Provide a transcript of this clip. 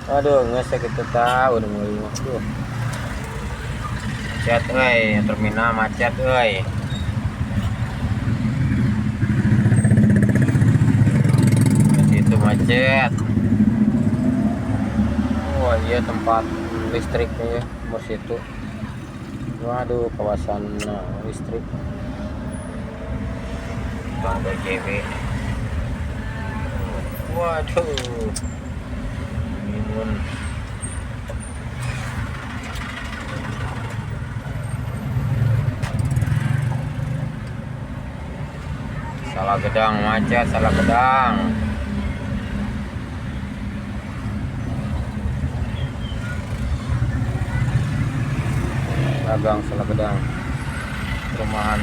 Aduh, ngesek kita tahu udah mulai. Aduh. Macet terminal macet itu macet. Wah iya tempat listriknya ya nomor situ. Waduh kawasan listrik Bang BJB. Waduh minum salah gedang macet, salah gedang. Dagang salah gedang perumahan.